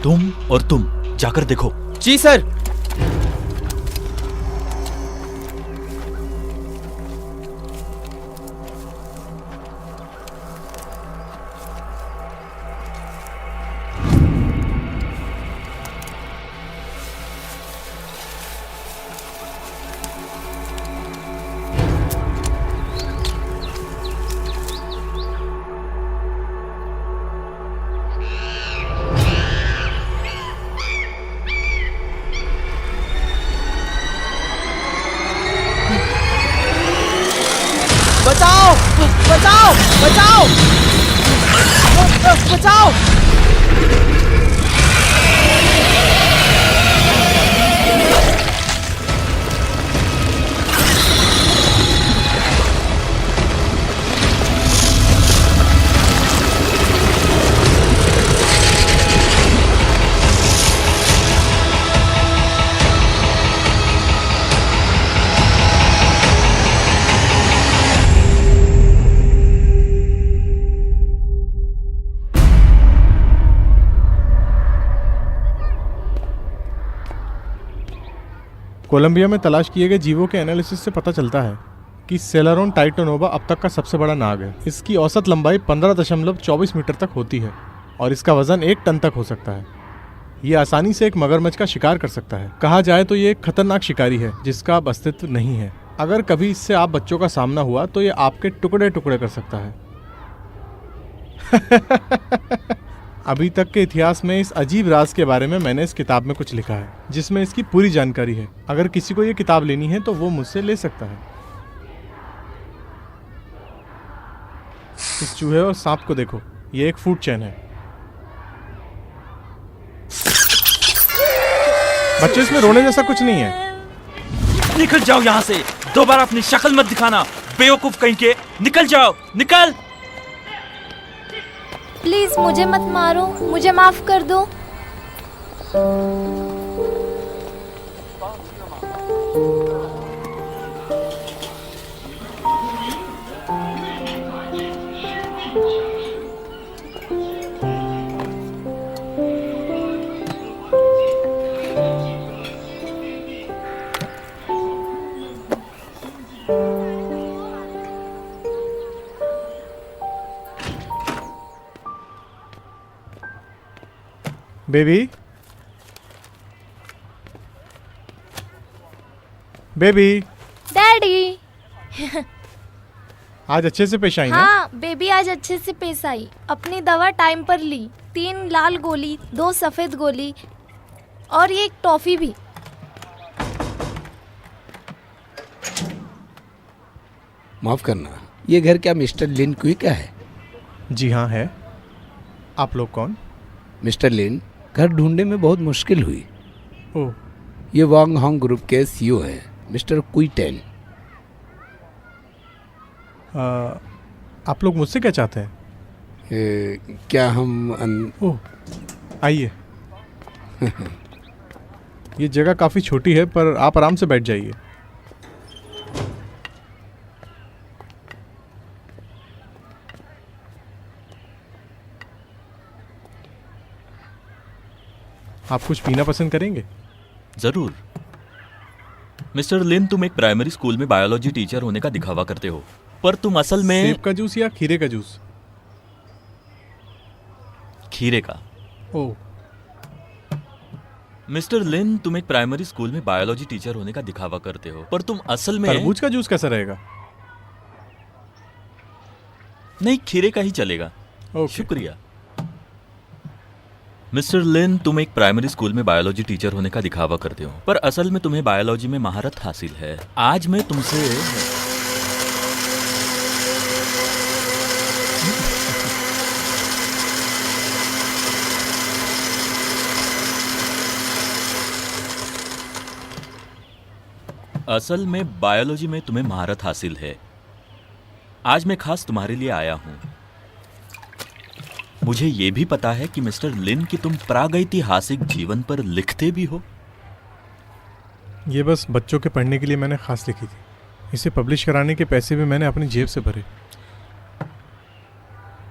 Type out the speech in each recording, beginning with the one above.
तुम और तुम जाकर देखो। जी सर। बचाओ बचाओ बचाओ बचाओ। कोलंबिया में तलाश किए गए जीवों के एनालिसिस से पता चलता है कि सेलारोन टाइटोनोवा अब तक का सबसे बड़ा नाग है। इसकी औसत लंबाई 15.24 मीटर तक होती है और इसका वजन 1 टन तक हो सकता है। ये आसानी से एक मगरमच्छ का शिकार कर सकता है। कहा जाए तो ये एक खतरनाक शिकारी है जिसका अब अस्तित्व नहीं है। अगर कभी इससे आप बच्चों का सामना हुआ तो ये आपके टुकड़े टुकड़े कर सकता है। अभी तक के इतिहास में इस अजीब राज के बारे में मैंने इस किताब में कुछ लिखा है जिसमें इसकी पूरी जानकारी है। अगर किसी को ये किताब लेनी है तो वो मुझसे ले सकता है। इस चूहे और सांप को देखो, ये एक फूड चेन है। बच्चे, इसमें रोने जैसा कुछ नहीं है। निकल जाओ यहाँ से, दोबारा अपनी शक्ल मत दिखाना, बेवकूफ कहीं के। निकल जाओ, निकल। प्लीज मुझे मत मारो, मुझे माफ कर दो। Baby, baby. डैडी। आज अच्छे से पेश आई ना? हाँ बेबी, आज अच्छे से पेश आई। अपनी दवा टाइम पर ली। 3 लाल गोली, 2 सफेद गोली और ये एक टॉफी भी। माफ करना, ये घर क्या मिस्टर लिन क्वी का है? जी हाँ है। आप लोग कौन? मिस्टर लिन, घर ढूंढने में बहुत मुश्किल हुई। ओह, ये वांग होंग ग्रुप के सीईओ है, मिस्टर क्वी टेन। आप लोग मुझसे क्या चाहते हैं? क्या हम ओह, आइए। ये जगह काफ़ी छोटी है पर आप आराम से बैठ जाइए। आप कुछ पीना पसंद करेंगे? जरूर। मिस्टर लिन, तुम एक प्राइमरी स्कूल में बायोलॉजी टीचर होने का दिखावा करते हो, पर तुम असल में सेब का जूस या खीरे का जूस? खीरे का। ओह, मिस्टर लिन, तुम एक प्राइमरी स्कूल में बायोलॉजी टीचर होने का दिखावा करते हो, पर तुम असल में तरबूज का जूस कैसा रहेगा? नहीं, खीरे का ही चलेगा। ओके। शुक्रिया। मिस्टर लिन, तुम एक प्राइमरी स्कूल में बायोलॉजी टीचर होने का दिखावा करते हो, पर असल में तुम्हें बायोलॉजी में महारत हासिल है। आज मैं तुमसे असल में बायोलॉजी में तुम्हें महारत हासिल है। आज मैं खास तुम्हारे लिए आया हूं। मुझे यह भी पता है कि मिस्टर लिन कि तुम प्रागैतिहासिक जीवन पर लिखते भी हो। ये बस बच्चों के पढ़ने के लिए मैंने खास लिखी थी। इसे पब्लिश कराने के पैसे भी मैंने अपनी जेब से भरे।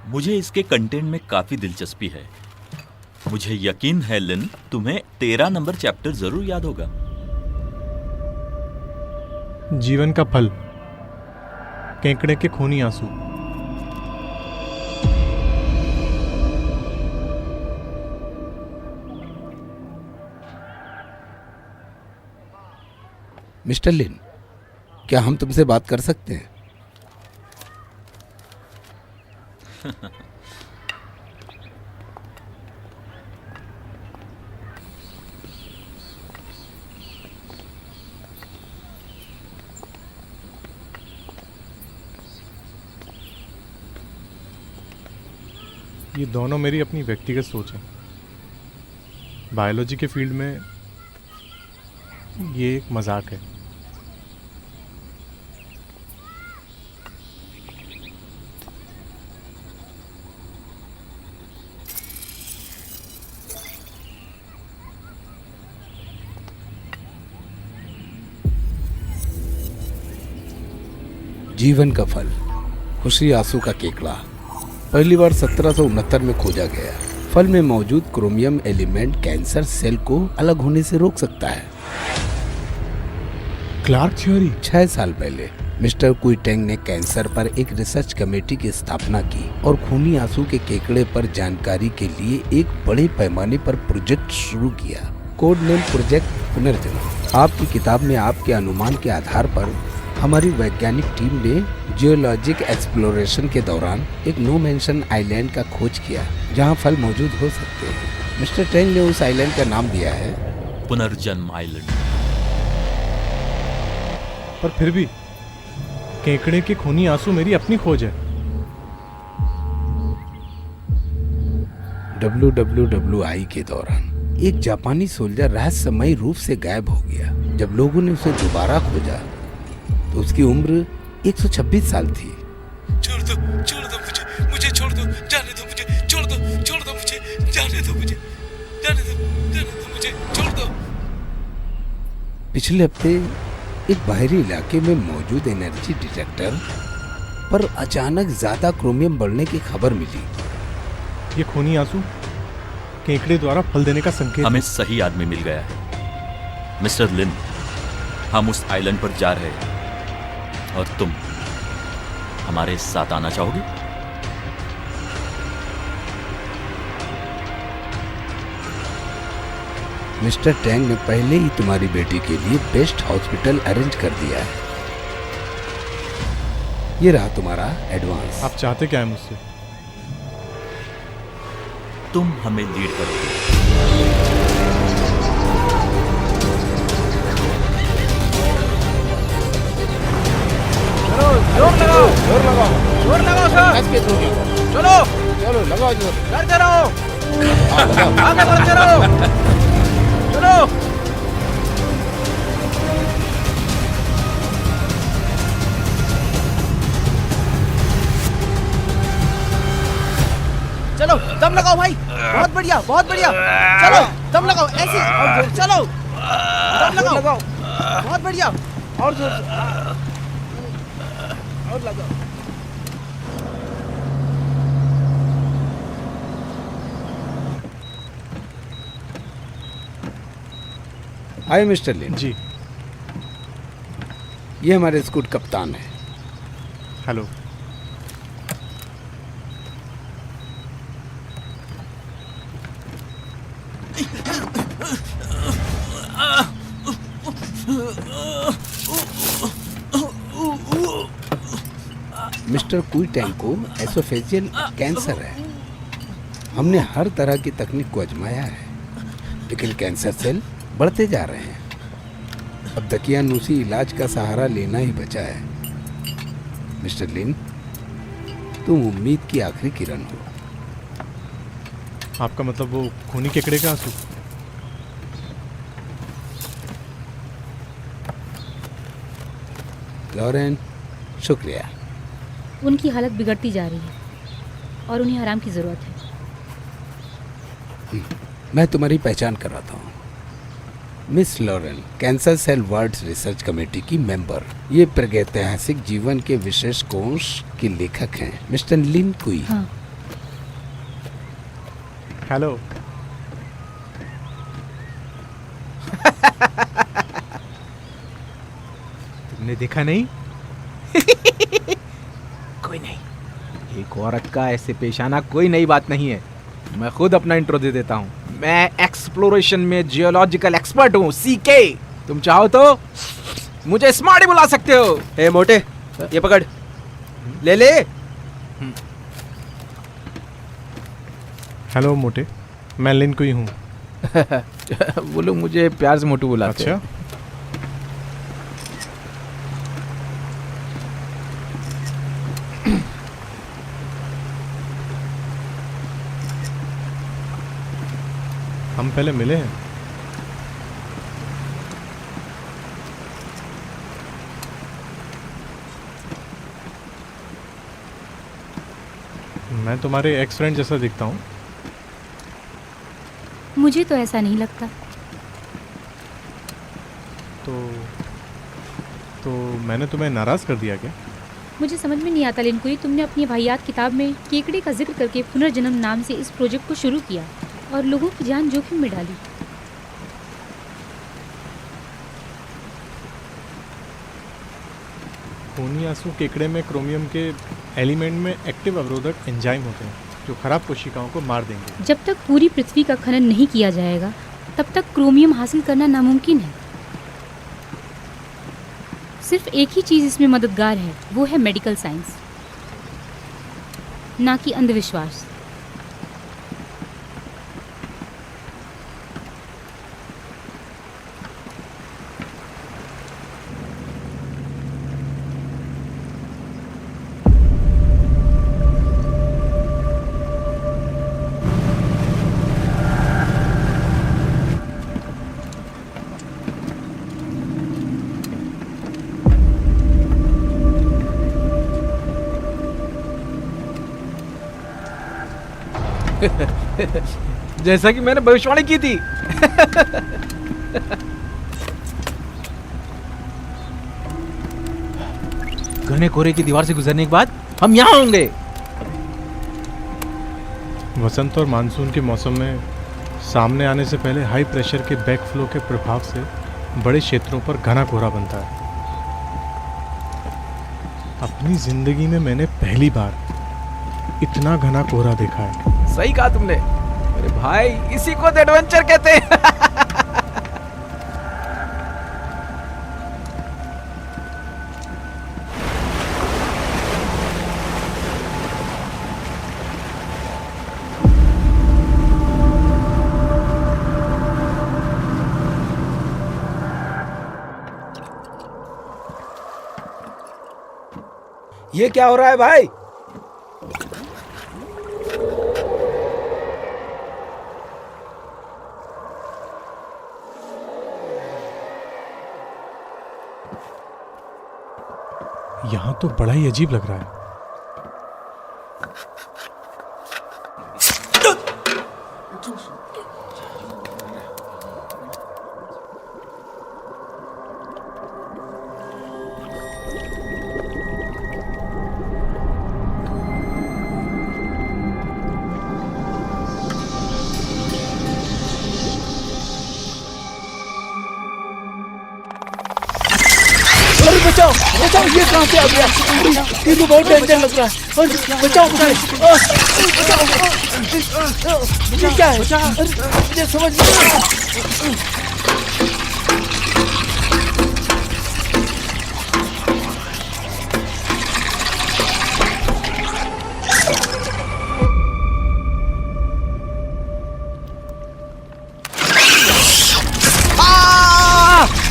मुझे इसके कंटेंट में काफी दिलचस्पी है। मुझे यकीन है लिन, तुम्हें 13 नंबर चैप्टर जरूर याद होगा। जीवन का फल, केकड़े के खूनी आंसू। मिस्टर लिन, क्या हम तुमसे बात कर सकते हैं? ये दोनों मेरी अपनी व्यक्तिगत सोच है। बायोलॉजी के फील्ड में ये एक मजाक है। जीवन का फल, खुशी आंसू का केकड़ा, पहली बार 1769 में खोजा गया। फल में मौजूद क्रोमियम एलिमेंट कैंसर सेल को अलग होने से रोक सकता है। Clark theory. 6 साल पहले मिस्टर कुइटेंग ने कैंसर पर एक रिसर्च कमेटी की स्थापना की और खूनी आंसू के केकड़े पर जानकारी के लिए एक बड़े पैमाने पर प्रोजेक्ट शुरू किया। कोड नेम प्रोजेक्ट पुनर्जन्म। आपकी किताब में आपके अनुमान के आधार पर हमारी वैज्ञानिक टीम ने जियोलॉजिक एक्सप्लोरेशन के दौरान एक नो मेंशन आइलैंड का खोज किया जहां फल मौजूद हो सकते हैं। मिस्टर टेंग ने उस आइलैंड का नाम दिया है पुनर्जन्म आइलैंड। पर फिर भी केकड़े के खूनी आंसू मेरी अपनी खोज है। WWWI के दौरान एक जापानी सोल्जर रहस्यमयी रूप से गायब हो गया। जब लोगों ने उसे दोबारा खोजा तो उसकी उम्र 126 साल थी। छोड़ दो मुझे छोड़ दो, जाने दो मुझे, छोड़ दो मुझे, जाने दो मुझे, जाने दो मुझे, छोड़ दो। पिछले हफ्ते एक बाहरी इलाके में मौजूद एनर्जी डिटेक्टर पर अचानक ज्यादा क्रोमियम बढ़ने की खबर मिली। ये खूनी आंसू केकड़े द्वारा फल देने का संकेत हमें है। सही आदमी मिल गया है मिस्टर लिन। हम उस आइलैंड पर जा रहे हैं और तुम हमारे साथ आना चाहोगे? मिस्टर टैंग ने पहले ही तुम्हारी बेटी के लिए बेस्ट हॉस्पिटल अरेंज कर दिया है। ये रहा तुम्हारा एडवांस। आप चाहते क्या है मुझसे? तुम हमें लीड करोगे। जोर लगाओ सर। चलो चलो लगाओ जोर। करते रहो, आगे बढ़ते रहो, चलो। चलो दम लगाओ भाई, बहुत बढ़िया बहुत बढ़िया। चलो दम लगाओ, ऐसे और जोर, चलो दम लगाओ, बहुत बढ़िया, और जोर से, और लगाओ। हाय मिस्टर लिन, जी ये हमारे स्कूट कप्तान है। हेलो। मिस्टर कुइटेंग को एसोफेजियल कैंसर है। हमने हर तरह की तकनीक को आजमाया है, लेकिन कैंसर सेल बढ़ते जा रहे हैं। अब दकियानूसी इलाज का सहारा लेना ही बचा है। मिस्टर लिन, तुम उम्मीद की आखिरी किरण हो। आपका मतलब वो खूनी केकड़े का आंसू? लॉरेन, शुक्रिया। उनकी हालत बिगड़ती जा रही है और उन्हें आराम की ज़रूरत है। मैं तुम्हारी पहचान कराता हूँ। Miss Lauren, cancer cell words research committee की मेंबर। ये प्रागैतिहासिक जीवन के विशेष कोश के लेखक हैं मिस्टर लिन कुई। हाँ। हेलो। तुमने देखा नहीं? कोई नहीं, एक औरत का ऐसे पेश आना कोई नई बात नहीं है। मैं खुद अपना इंट्रो दे देता हूँ। मैं एक्सप्लोरेशन में जियोलॉजिकल एक्सपर्ट हूँ, सीके। तुम चाहो तो मुझे स्मार्टी बुला सकते हो। ए मोटे, ये पकड़, ले ले। हेलो मोटे, मैं लिन कोई हूँ। वो लोग मुझे प्यार से मोटू बुलाते हैं। अच्छा, हम पहले मिले हैं। मैं तुम्हारे एक्स फ्रेंड जैसा दिखता हूँ? मुझे तो ऐसा नहीं लगता। तो मैंने तुम्हें नाराज कर दिया क्या? मुझे समझ में नहीं आता लिनकुई, तुमने अपनी वाहियात किताब में केकड़े का जिक्र करके पुनर्जन्म नाम से इस प्रोजेक्ट को शुरू किया और लोगों की जान जोखिम में डाली। खूनी आंसू केकड़े में क्रोमियम के एलिमेंट में एक्टिव अवरोधक एंजाइम होते हैं जो खराब कोशिकाओं को मार देंगे। जब तक पूरी पृथ्वी का खनन नहीं किया जाएगा तब तक क्रोमियम हासिल करना नामुमकिन है। सिर्फ एक ही चीज़ इसमें मददगार है, वो है मेडिकल साइंस, ना कि अंधविश्वास। जैसा कि मैंने भविष्यवाणी की थी। घने कोहरे की दीवार से गुजरने के बाद हम यहाँ होंगे। वसंत और मानसून के मौसम में सामने आने से पहले हाई प्रेशर के बैकफ्लो के प्रभाव से बड़े क्षेत्रों पर घना कोहरा बनता है। अपनी जिंदगी में मैंने पहली बार इतना घना कोहरा देखा है। सही कहा तुमने मेरे भाई, इसी को तो एडवेंचर कहते हैं। ये क्या हो रहा है भाई? यहाँ तो बड़ा ही अजीब लग रहा है। बचाओ बचाओ, ये कहाँ से आ गया? ये तो बहुत डेंजर लग रहा है। बचाओ मुझे, ये क्या है? मुझे समझ नहीं आ रहा।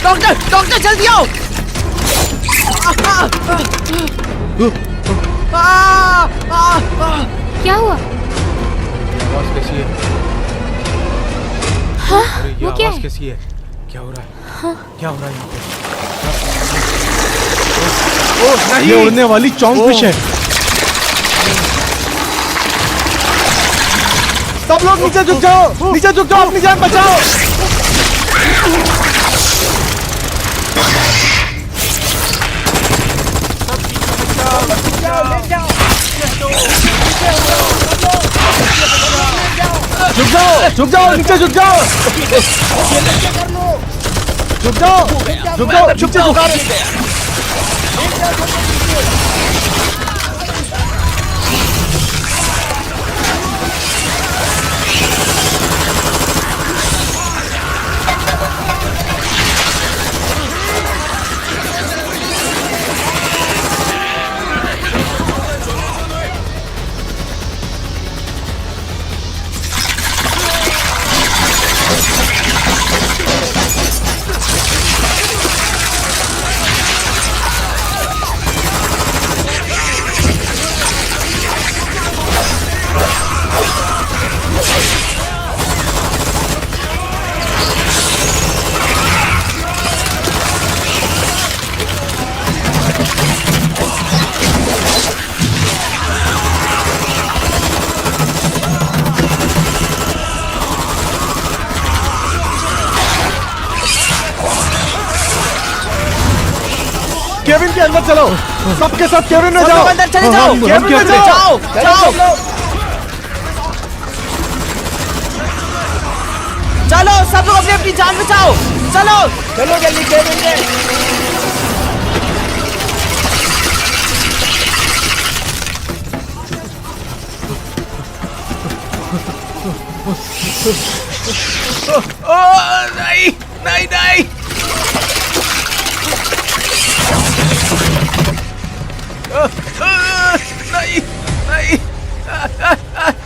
डॉक्टर डॉक्टर जल्दी आओ। क्या हुआ? आवाज कैसी है? हाँ, अरे ये वो क्या आवाज है? कैसी है? क्या हो रहा है? हाँ। क्या हो रहा है यहाँ पे? ओह नहीं! ये उड़ने वाली चौंग फिश है। सब लोग नीचे झुक जाओ, नीचे झुक जाओ, अपनी जान बचाओ। झुक जाओ, नीचे झुक जाओ, झुक जाओ, नीचे झुका। केविन के अंदर चलो, सबके सब केविन में सब जाओ। लोग अंदर चले जाओ, हम केविन क्या में करें? जाओ, जाओ। चलो सब लोग अपनी अपनी जान बचाओ, चलो चलो जल्दी केविन में। नहीं नहीं नहीं। नहीं नहीं।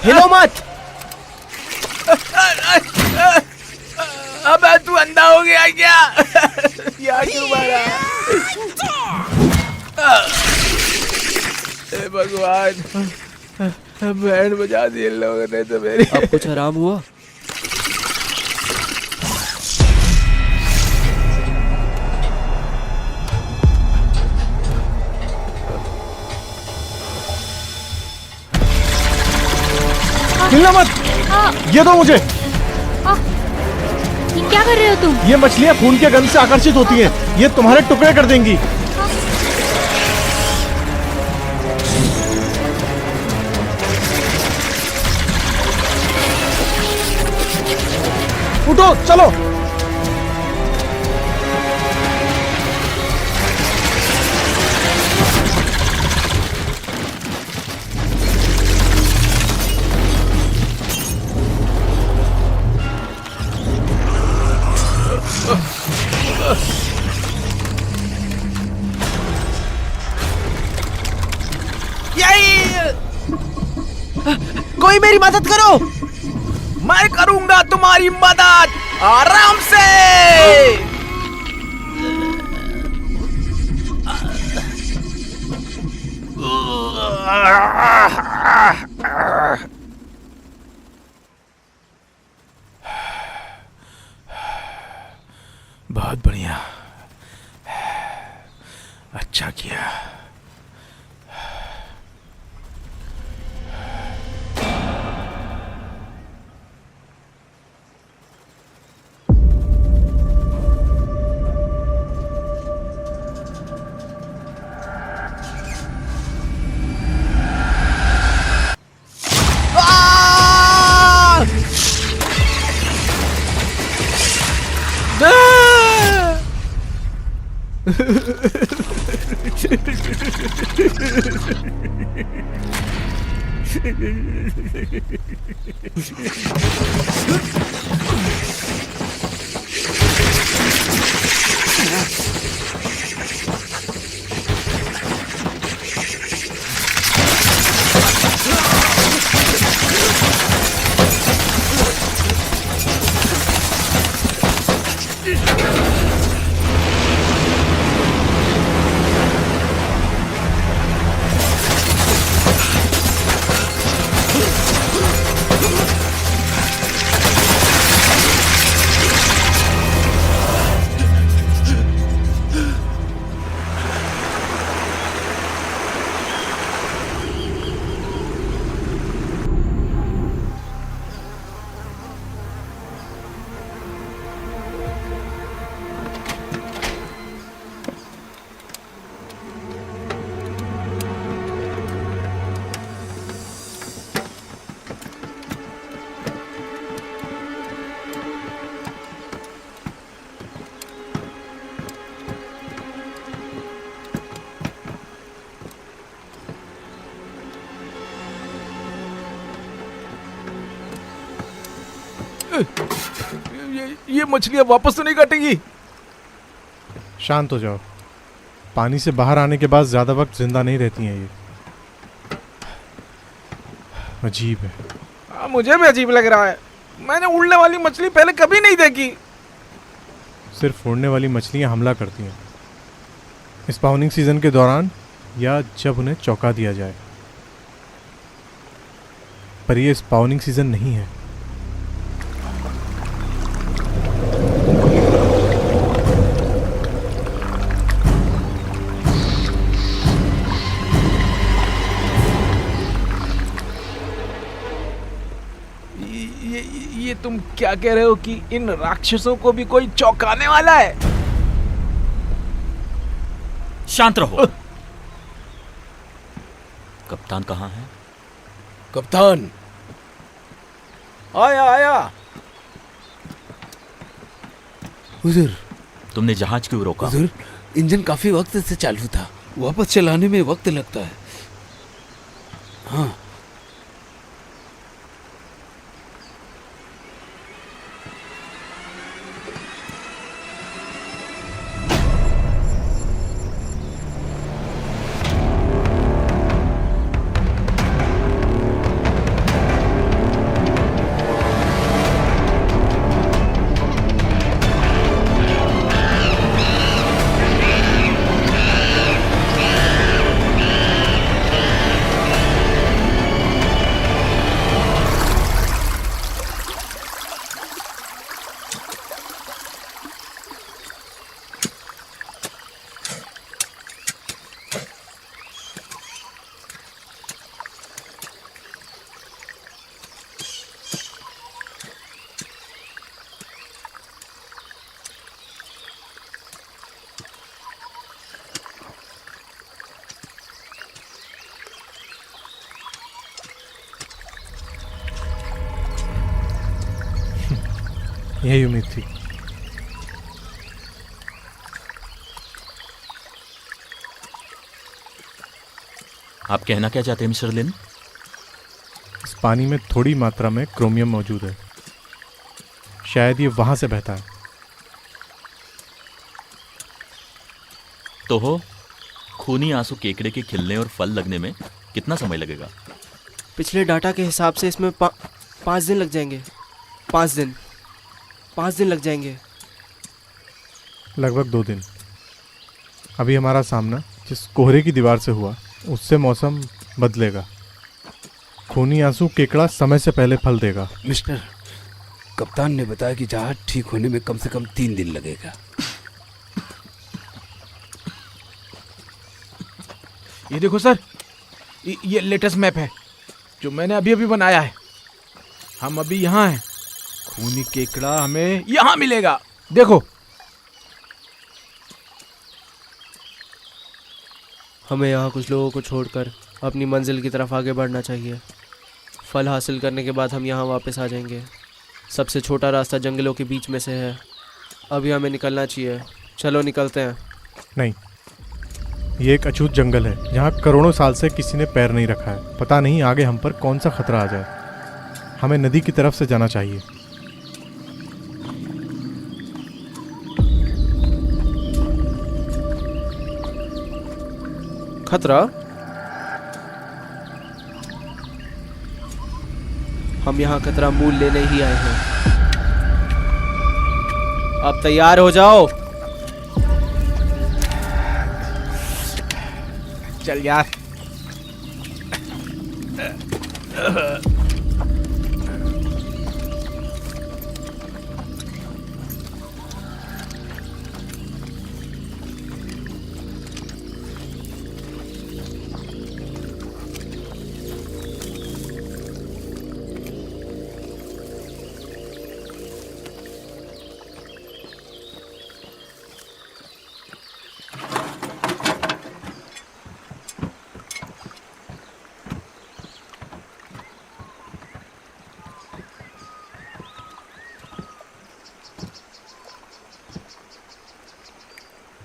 हिलो मत। अब तू अंधा हो गया क्या? यार क्यों मारा? हे भगवान, बैंड बजा दिए लोगों ने तो मेरी। अब कुछ आराम हुआ? हिलना मत, ये दो मुझे। ये क्या कर रहे हो तुम? ये मछलियाँ खून के गंध से आकर्षित होती हैं, ये तुम्हारे टुकड़े कर देंगी। उठो, चलो। कोई मेरी मदद करो। मैं करूंगा तुम्हारी मदद, आराम से। बहुत बढ़िया, अच्छा किया। ये मछलियाँ वापस तो नहीं काटेंगी? शांत हो जाओ। पानी से बाहर आने के बाद ज़्यादा वक्त जिंदा नहीं रहती हैं ये। अजीब है। मुझे भी अजीब लग रहा है। मैंने उड़ने वाली मछली पहले कभी नहीं देखी। सिर्फ उड़ने वाली मछलियाँ हमला करती हैं स्पाउनिंग सीजन के दौरान या जब उन्हें चौंका दिया जाए, पर ये स्पाउनिंग सीजन नहीं है। ये तुम क्या कह रहे हो कि इन राक्षसों को भी कोई चौंकाने वाला है? शांत रहो। कप्तान कहाँ है? कप्तान आया आया। हुजूर, तुमने जहाज क्यों रोका? हुजूर, इंजन काफी वक्त से चालू था, वापस चलाने में वक्त लगता है। हाँ, यही उम्मीद थी। आप कहना क्या चाहते हैं मिस्टर लिन? इस पानी में थोड़ी मात्रा में क्रोमियम मौजूद है। शायद ये वहां से बहता है। तो हो खूनी आंसू केकड़े के खिलने और फल लगने में कितना समय लगेगा? पिछले डाटा के हिसाब से इसमें 5 दिन लग जाएंगे। 5 दिन लग जाएंगे। लगभग 2 दिन। अभी हमारा सामना जिस कोहरे की दीवार से हुआ, उससे मौसम बदलेगा। खूनी आंसू केकड़ा समय से पहले फल देगा। मिस्टर, कप्तान ने बताया कि जहाज ठीक होने में कम से कम 3 दिन लगेगा। ये देखो सर, ये लेटेस्ट मैप है जो मैंने अभी अभी बनाया है। हम अभी यहाँ हैं। खूनी केकड़ा हमें यहाँ मिलेगा। देखो, हमें यहाँ कुछ लोगों को छोड़कर अपनी मंजिल की तरफ आगे बढ़ना चाहिए। फल हासिल करने के बाद हम यहाँ वापस आ जाएंगे। सबसे छोटा रास्ता जंगलों के बीच में से है। अभी हमें निकलना चाहिए। चलो निकलते हैं। नहीं, ये एक अछूत जंगल है जहाँ करोड़ों साल से किसी ने पैर नहीं रखा है। पता नहीं आगे हम पर कौन सा खतरा आ जाए। हमें नदी की तरफ से जाना चाहिए। खतरा? हम यहाँ खतरा मूल लेने ही आए हैं। अब तैयार हो जाओ। चल यार।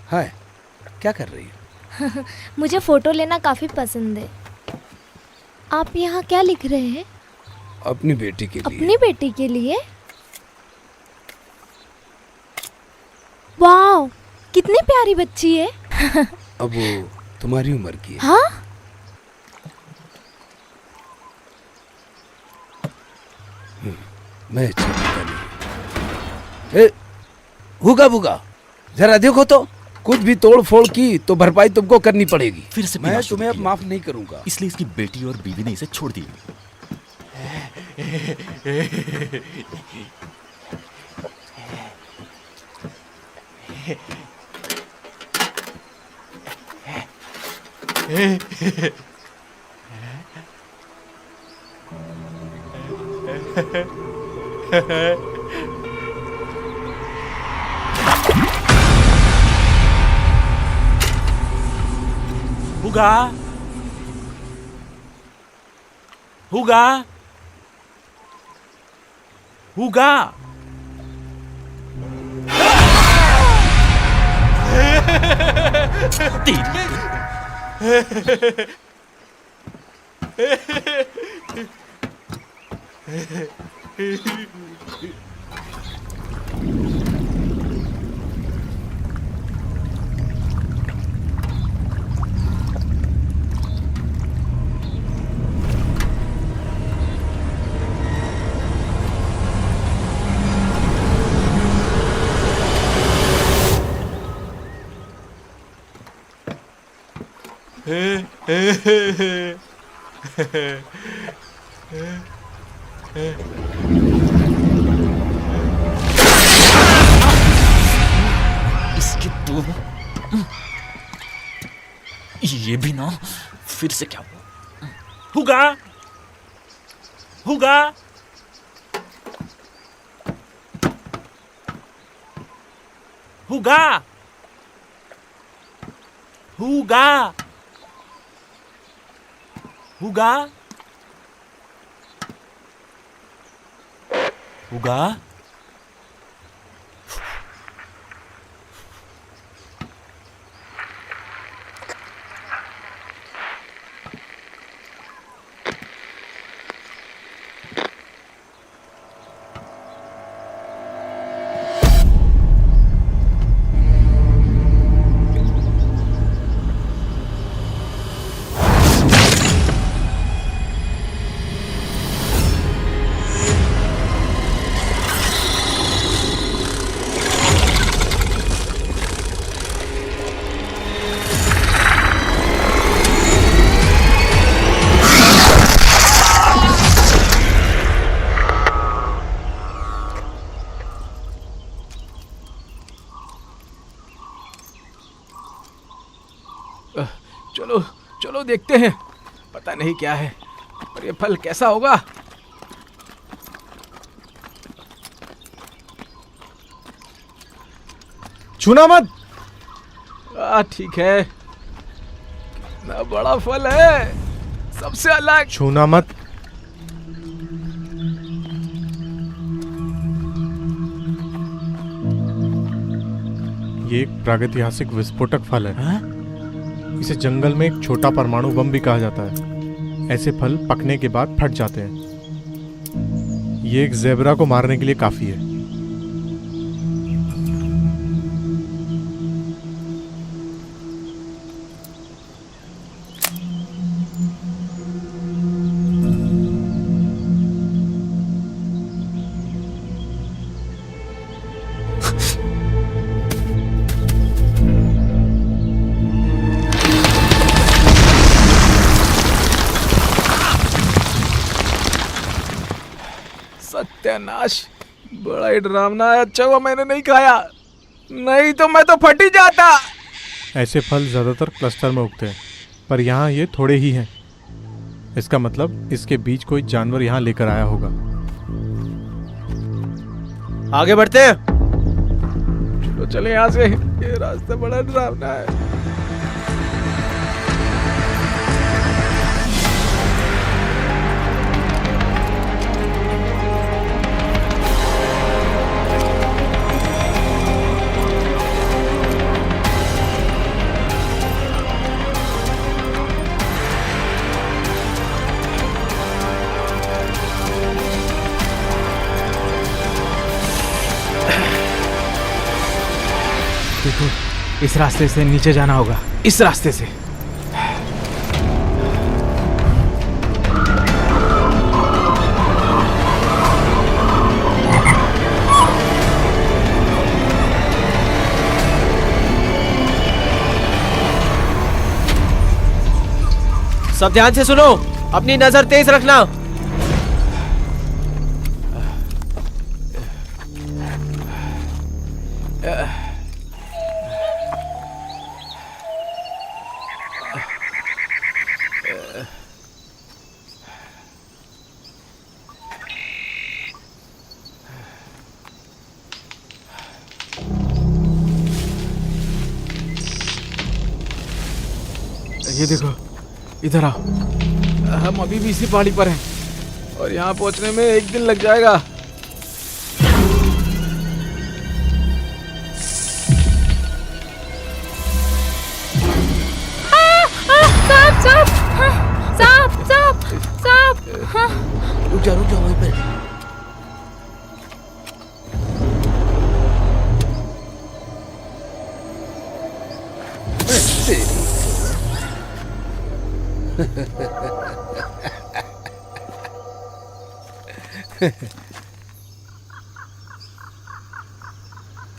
हाय, क्या कर रही है? मुझे फ़ोटो लेना काफ़ी पसंद है। आप यहाँ क्या लिख रहे हैं? अपनी बेटी के लिए। अपनी बेटी के लिए? कितनी प्यारी बच्ची है। अब वो तुम्हारी उम्र की है। हाँ, मैं अच्छा पता नहीं। ए, हुगा बुगा, जरा देखो तो, कुछ भी तोड़ फोड़ की तो भरपाई तुमको करनी पड़ेगी। फिर से मैं पीना शुरू तुम्हें अब किया। माफ नहीं करूंगा। इसलिए इसकी बेटी और बीवी ने इसे छोड़ दी। हुगा, हुगा, हुगा। तेरी इसके तो ये भी ना। फिर से क्या हुआ? हुगा, हुगा, हुगा, हुगा, हुगा, हुगा। चलो चलो देखते हैं, पता नहीं क्या है पर ये फल कैसा होगा। छूना मत। ठीक है, कितना बड़ा फल है, सबसे अलग। छूना मत। ये एक प्रागैतिहासिक विस्फोटक फल है। इसे जंगल में एक छोटा परमाणु बम भी कहा जाता है। ऐसे फल पकने के बाद फट जाते हैं। ये एक ज़ेब्रा को मारने के लिए काफी है। सत्यानाश, बड़ा ही डरावना है। अच्छा हुआ मैंने नहीं खाया, नहीं तो मैं तो फट ही जाता। ऐसे फल ज्यादातर क्लस्टर में उगते हैं, पर यहाँ ये थोड़े ही हैं। इसका मतलब इसके बीज कोई जानवर यहाँ लेकर आया होगा। आगे बढ़ते हैं। चलो चले यहाँ से, ये रास्ता बड़ा डरावना है। देखो, इस रास्ते से नीचे जाना होगा, इस रास्ते से। सब ध्यान से सुनो, अपनी नजर तेज रखना। ये देखो, इधर आओ। हम अभी भी इसी पहाड़ी पर हैं और यहाँ पहुँचने में 1 दिन लग जाएगा। सांप सांप सांप सांप सांप। रुक जा वहीं पर।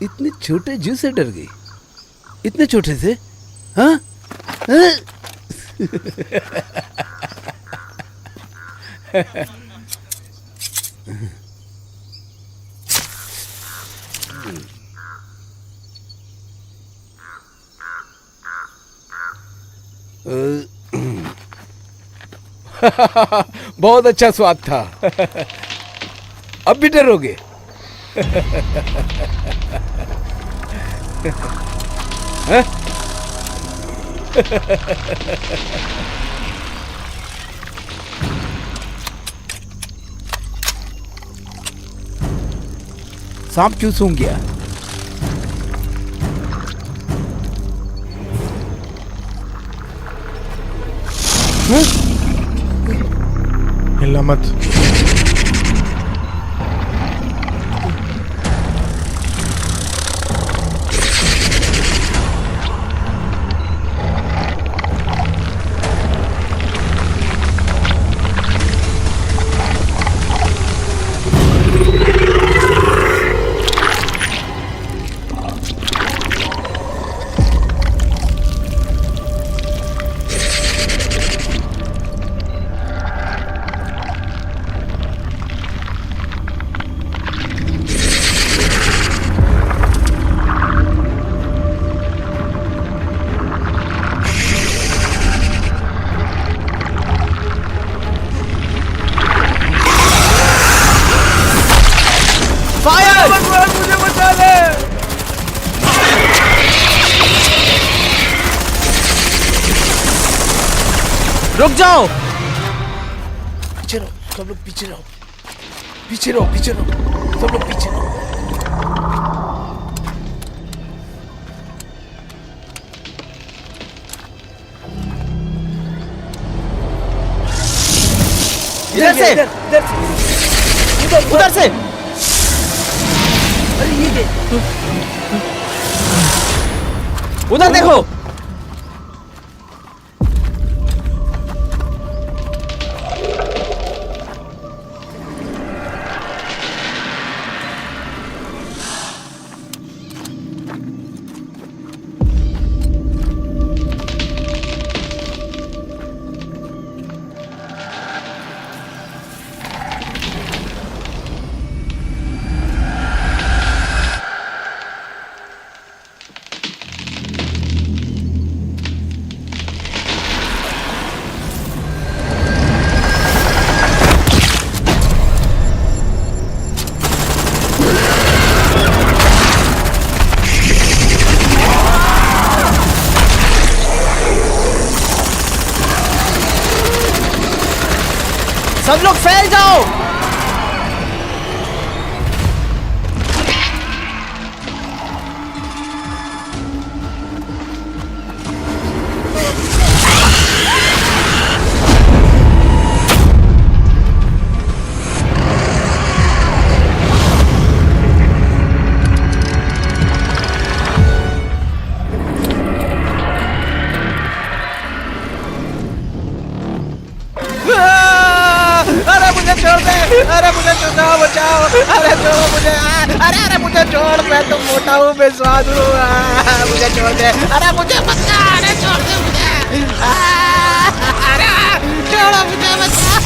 इतने छोटे जीव से डर गई, इतने छोटे से? हाँ? बहुत अच्छा स्वाद था। अब भी डरोगे? सांप क्यों सूंघ गया? हिलना मत। मुझे बचा ले। रुक जाओ। पीछे रहो, सब लोग पीछे रहो, पीछे रहो, पीछे रहो, सब लोग पीछे रहो। इधर से, उधर से। अरे ये उधर देखो। सब लोग फैल जाओ। छोड़ दे, अरे मुझे बचाओ बचाओ, अरे छोड़ो मुझे, अरे अरे मुझे छोड़, मैं तो मोटा हूँ, बेस्वाद हूँ, मुझे छोड़ दे, अरे मुझे बचा, अरे छोड़ दे मुझे, अरे छोड़ो मुझे, बचाओ,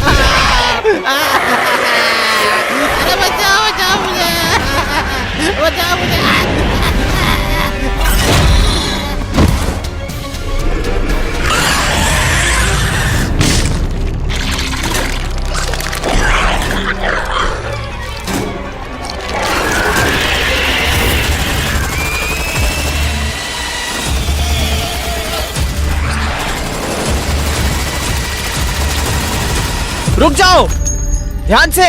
अरे बचाओ बचाओ मुझे, बचाओ मुझे। रुक जाओ, ध्यान से।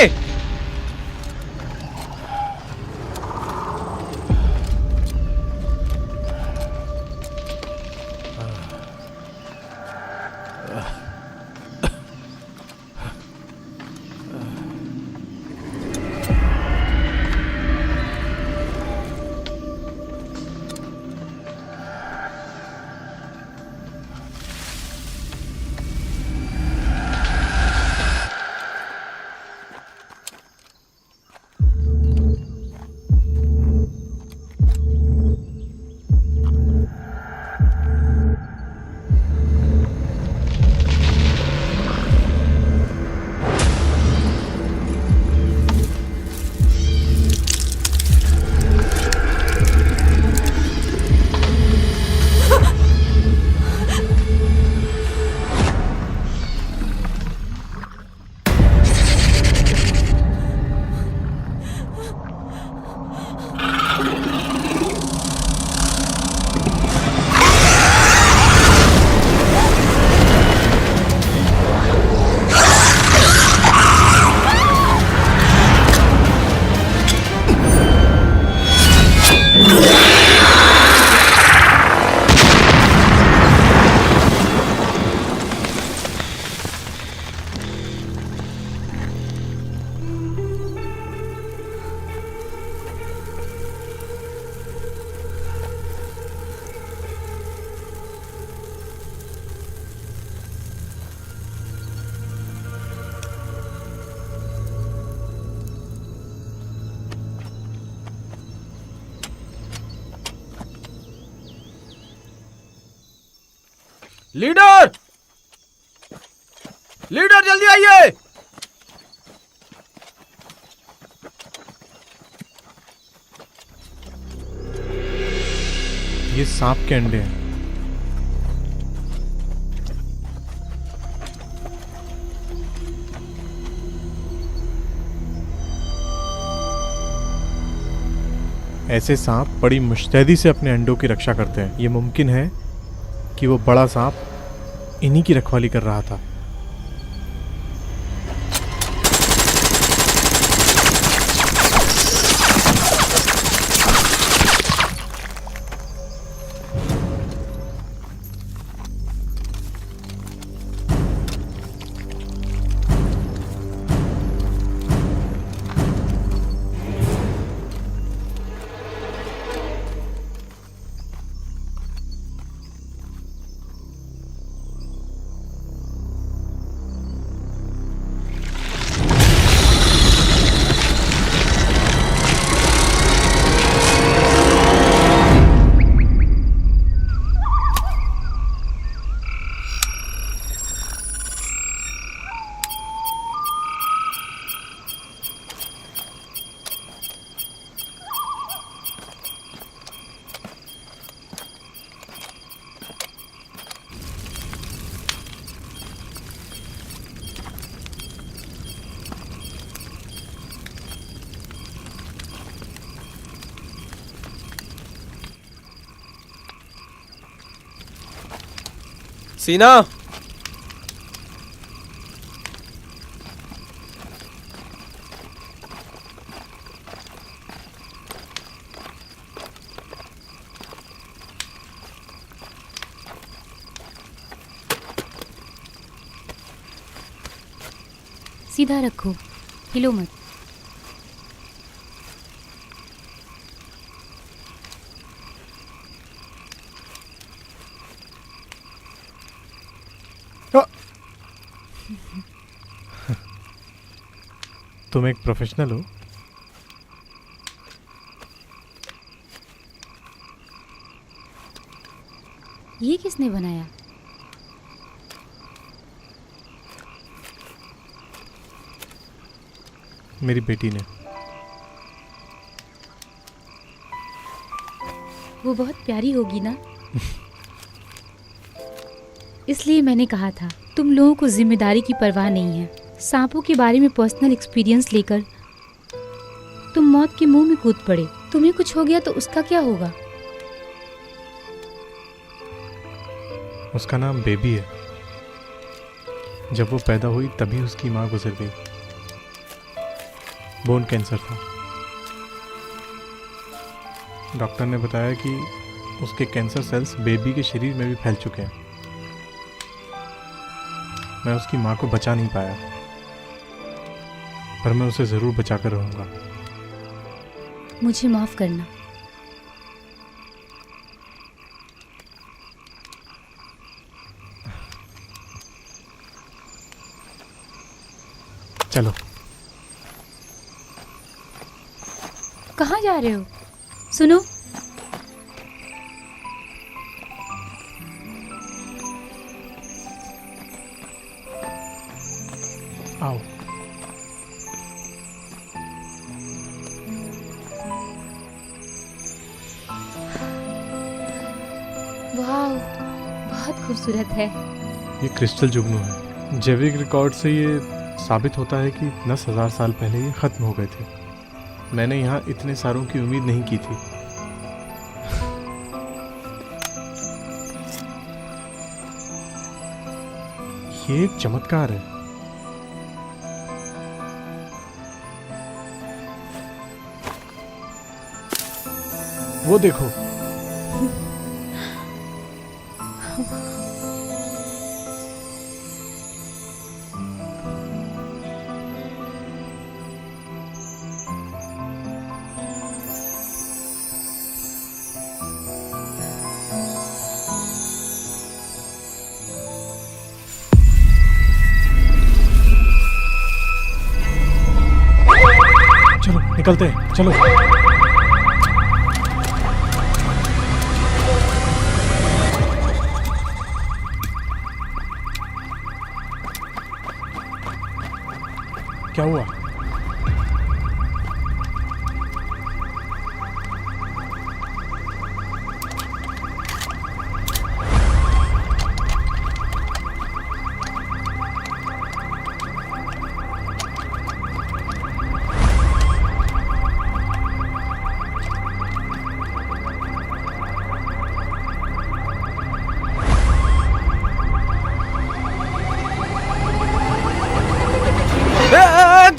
लीडर, लीडर जल्दी आइए। ये सांप के अंडे हैं। ऐसे सांप बड़ी मुस्तैदी से अपने अंडों की रक्षा करते हैं। ये मुमकिन है कि वो बड़ा सांप इन्हीं की रखवाली कर रहा था। सीना, सीधा रखो, हिलो मत। तुम एक प्रोफेशनल हो। ये किसने बनाया? मेरी बेटी ने। वो बहुत प्यारी होगी ना? इसलिए मैंने कहा था, तुम लोगों को जिम्मेदारी की परवाह नहीं है। सांपों के बारे में पर्सनल एक्सपीरियंस लेकर तुम मौत के मुंह में कूद पड़े। तुम्हें कुछ हो गया तो उसका क्या होगा? उसका नाम बेबी है। जब वो पैदा हुई तभी उसकी माँ गुजर गई। बोन कैंसर था। डॉक्टर ने बताया कि उसके कैंसर सेल्स बेबी के शरीर में भी फैल चुके हैं। मैं उसकी माँ को बचा नहीं पाया, पर मैं उसे ज़रूर बचा कर रहूँगा। मुझे माफ करना। चलो। कहाँ जा रहे हो? सुनो, आओ। वाह, बहुत खूबसूरत है। ये क्रिस्टल जुगनू है। जैविक रिकॉर्ड से ये साबित होता है कि 10,000 साल पहले ये ख़त्म हो गए थे। मैंने यहाँ इतने सारों की उम्मीद नहीं की थी। ये एक चमत्कार है। वो देखो। चलो निकलते हैं, चलो। क्या हुआ?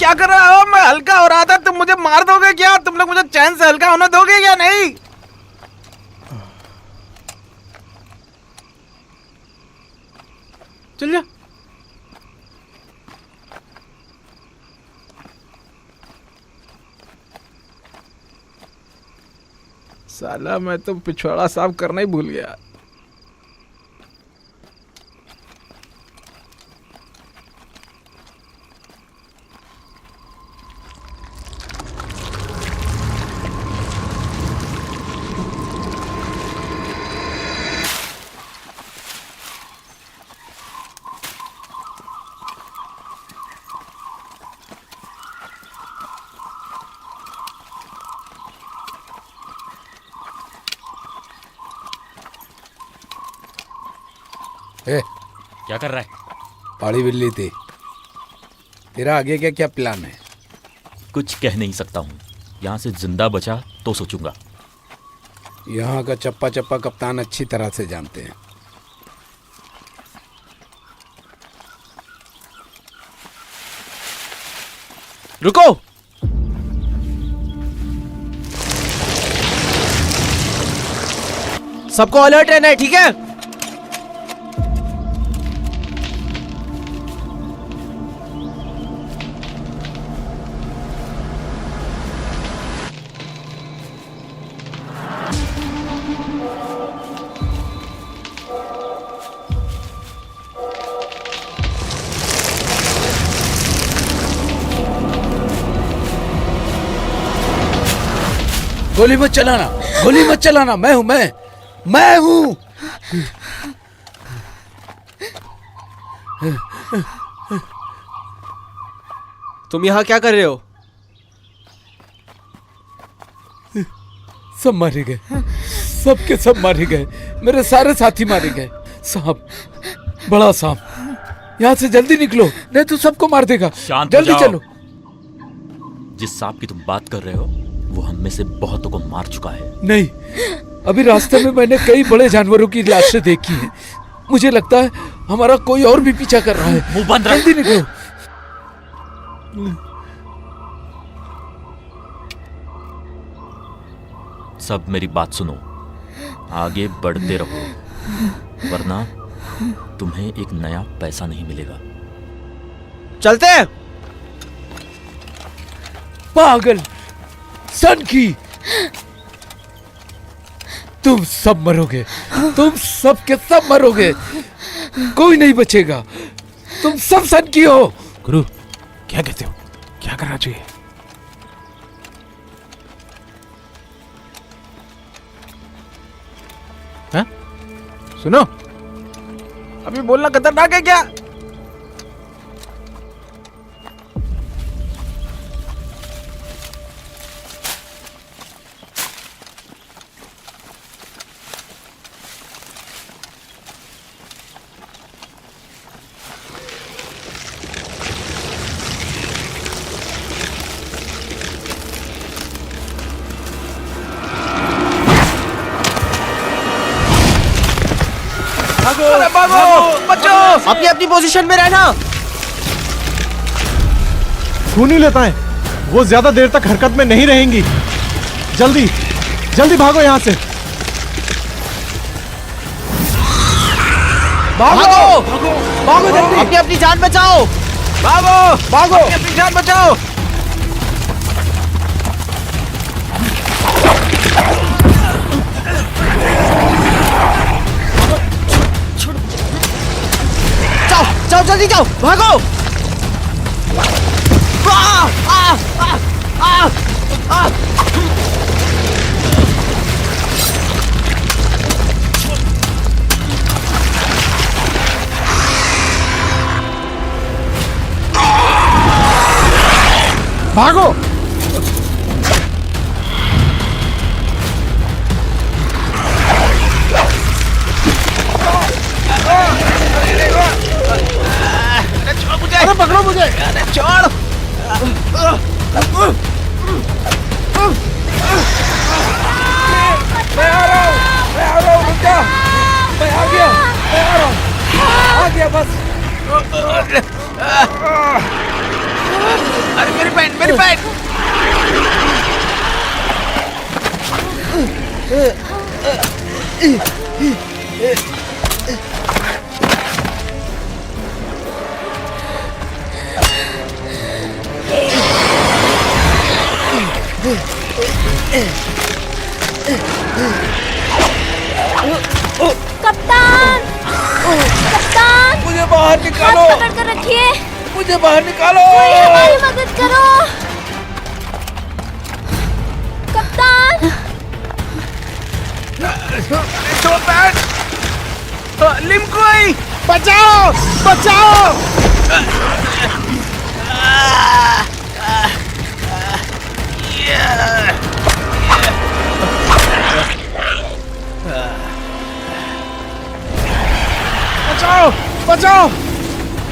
क्या कर रहा हो? मैं हल्का हो रहा था, तुम मुझे मार दोगे क्या? तुम लोग मुझे चैन से हल्का होने दोगे या नहीं? चल जा। साला मैं तो पिछवाड़ा साफ करना ही भूल गया। ए, क्या कर रहा है? पाड़ी बिल्ली थी। तेरा आगे क्या क्या प्लान है? कुछ कह नहीं सकता हूँ। यहाँ से जिंदा बचा तो सोचूंगा। यहाँ का चप्पा चप्पा कप्तान अच्छी तरह से जानते हैं। रुको। सबको अलर्ट रहना है, ठीक है? गोली मत चलाना, गोली मत चलाना। मैं हूं, मैं हूं। तुम यहाँ क्या कर रहे हो? सब मारे गए, सबके सब मारे गए, मेरे सारे साथी मारे गए। सांप, बड़ा सांप। यहाँ से जल्दी निकलो, नहीं तो सबको मार देगा। शांत हो जल्दी जाओ। चलो। जिस सांप की तुम बात कर रहे हो वो हम में से बहुतों को मार चुका है। नहीं, अभी रास्ते में मैंने कई बड़े जानवरों की लाशें देखी हैं। मुझे लगता है हमारा कोई और भी पीछा कर रहा है। मुंह बंद रख। जल्दी निकलो। सब मेरी बात सुनो, आगे बढ़ते रहो, वरना तुम्हें एक नया पैसा नहीं मिलेगा। चलते हैं। पागल, सनकी, तुम सब मरोगे, तुम सब के सब मरोगे, कोई नहीं बचेगा। तुम सब सनकी हो। गुरु, क्या कहते हो? क्या करना चाहिए? हाँ? सुनो, अभी बोलना खतरनाक है क्या? अरे भागो, बचो! अपनी अपनी पोजीशन में रहना। खूनी लेता है, वो ज्यादा देर तक हरकत में नहीं रहेंगी। जल्दी जल्दी भागो यहाँ से। भागो, भागो जल्दी। अपनी अपनी जान बचाओ। भागो, भागो। अपनी जान बचाओ। जाओ, जाओ जल्दी जाओ, भागो। भागो। अरे पकड़ो मुझे! छोड़! मैं आ रहा हूँ, रुक जा! मैं आ गया, मैं आ रहा हूँ, आ गया बस। अरे मेरी पैंट, मेरी पैंट! कप्तान, कप्तान, मुझे बाहर हाथ निकालो! पकड़ कर रखिए। मुझे बाहर निकालो! कोई हमारी मदद करो। कप्तान, छोड़ पैंट! लिमकोई! बचाओ बचाओ। बचाओ बचाओ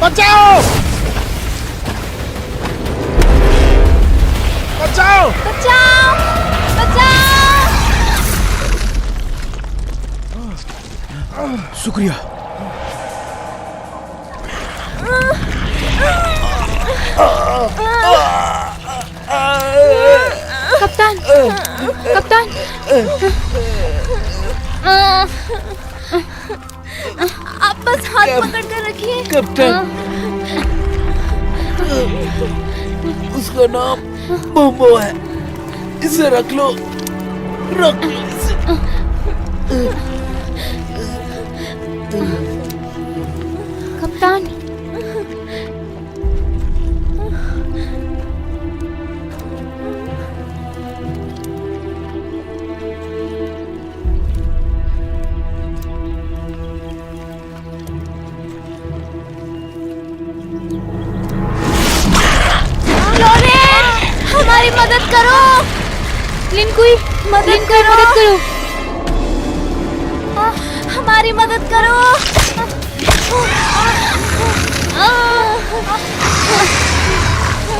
बचाओ बचाओ। बचाओ, बचाओ। शुक्रिया। कप्तान, कप्तान, आप बस हाथ पकड़ कर रखिए। कैप्टन, उसका नाम बोम्बो है, इसे रख लो, रख लो इसे। कप्तान, करो, लिन कोई मदद करो, हमारी मदद करो।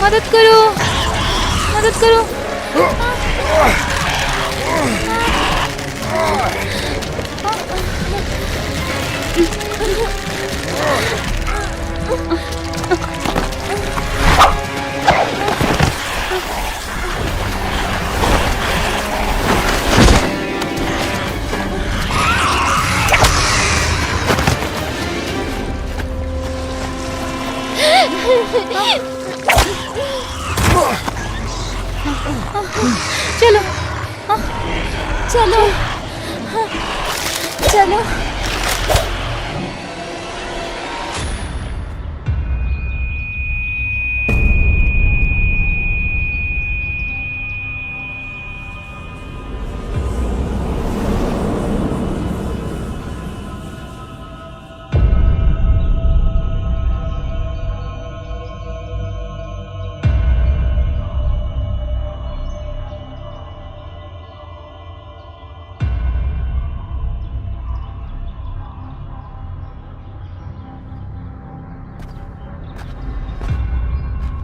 मदद करो, मदद करो। चलो चलो चलो।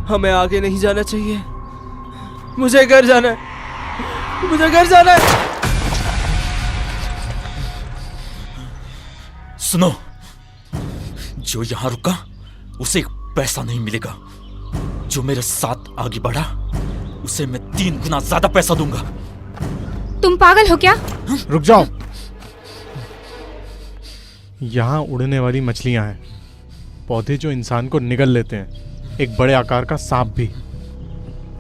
हमें आगे नहीं जाना चाहिए। मुझे घर जाना है, मुझे घर जाना है। सुनो, जो यहां रुका उसे एक पैसा नहीं मिलेगा। जो मेरे साथ आगे बढ़ा उसे मैं 3 गुना ज्यादा पैसा दूंगा। तुम पागल हो क्या? रुक जाओ। यहाँ उड़ने वाली मछलियां हैं, पौधे जो इंसान को निगल लेते हैं, एक बड़े आकार का सांप भी,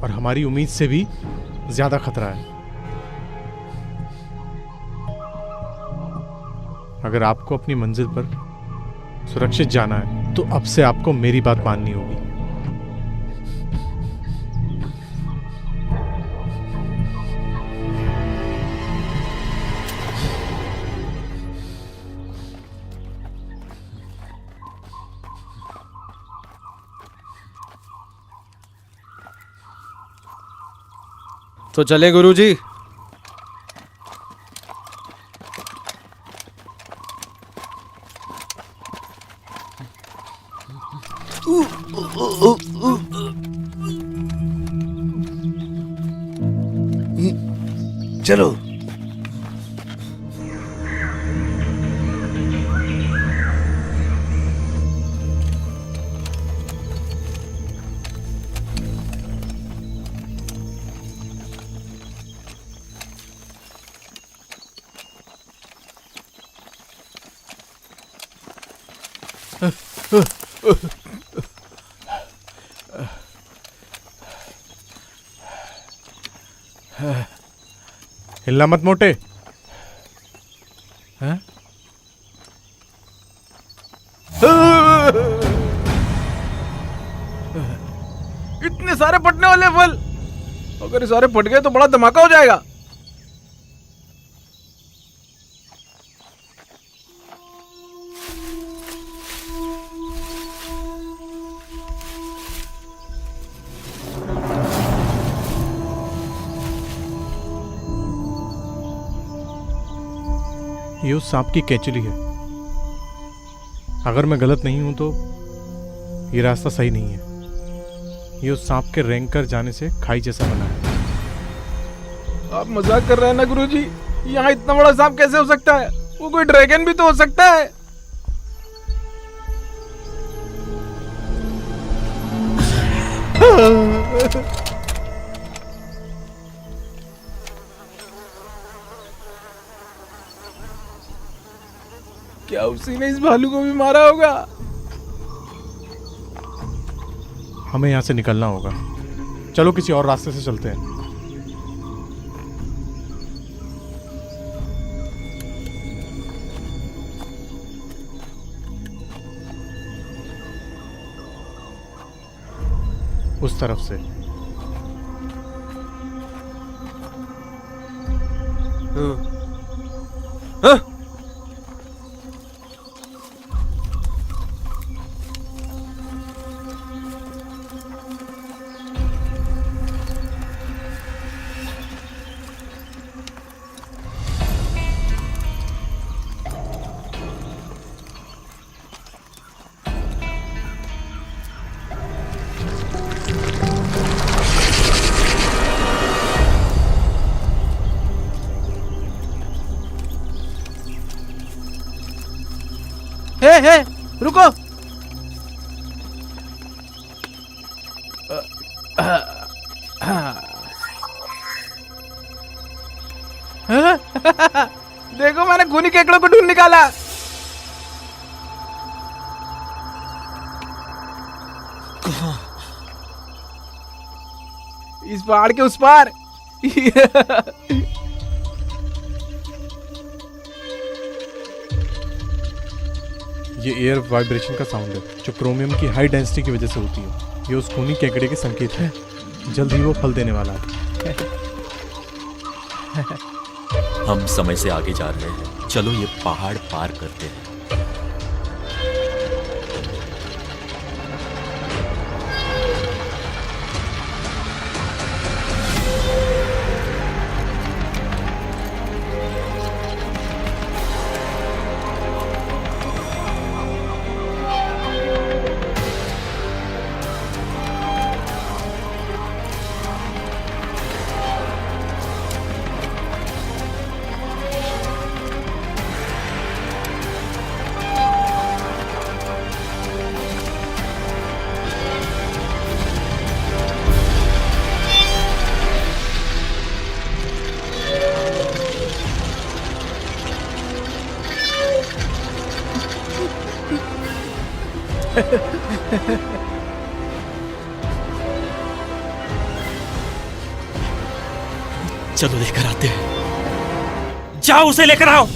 और हमारी उम्मीद से भी ज्यादा खतरा है। अगर आपको अपनी मंजिल पर सुरक्षित जाना है तो अब से आपको मेरी बात माननी होगी। तो चले गुरुजी। चलो। हिलना मत मोटे। हैं? इतने सारे फटने वाले फल, अगर ये सारे फट गए तो बड़ा धमाका हो जाएगा। ये उस सांप की केचुली है। अगर मैं गलत नहीं हूं तो ये रास्ता सही नहीं है। ये उस सांप के रेंग कर जाने से खाई जैसा बना है। आप मजाक कर रहे हैं ना गुरुजी? यहाँ इतना बड़ा सांप कैसे हो सकता है? वो कोई ड्रैगन भी तो हो सकता है। क्या उसी ने इस भालू को भी मारा होगा? हमें यहाँ से निकलना होगा। चलो किसी और रास्ते से चलते हैं। उस तरफ से। हे रुको। देखो मैंने खूनी केकड़ों को ढूंढ निकाला। इस पहाड़ के उस पार। ये एयर वाइब्रेशन का साउंड है जो क्रोमियम की हाई डेंसिटी की वजह से होती है। ये उस खूनी केकड़े के संकेत हैं। जल्द ही वो फल देने वाला है। हम समय से आगे जा रहे हैं, चलो ये पहाड़ पार करते हैं। चलो लेकर आते हैं। जाओ उसे लेकर आओ।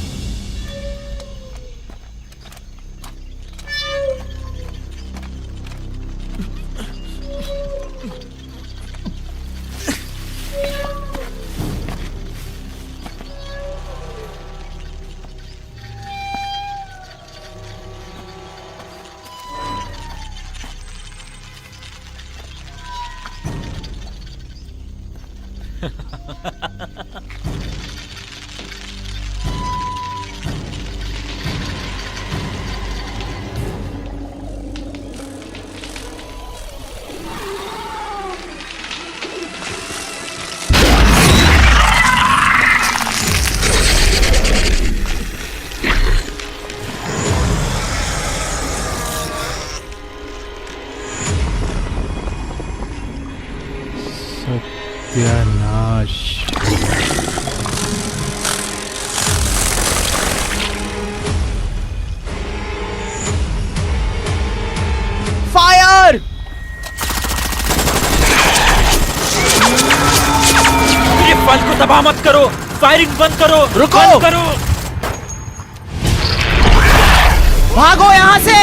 सत्यानाश। फायर! ये फल को तबाह मत करो। फायरिंग बंद करो। रुको। बंद करो। भागो यहाँ से।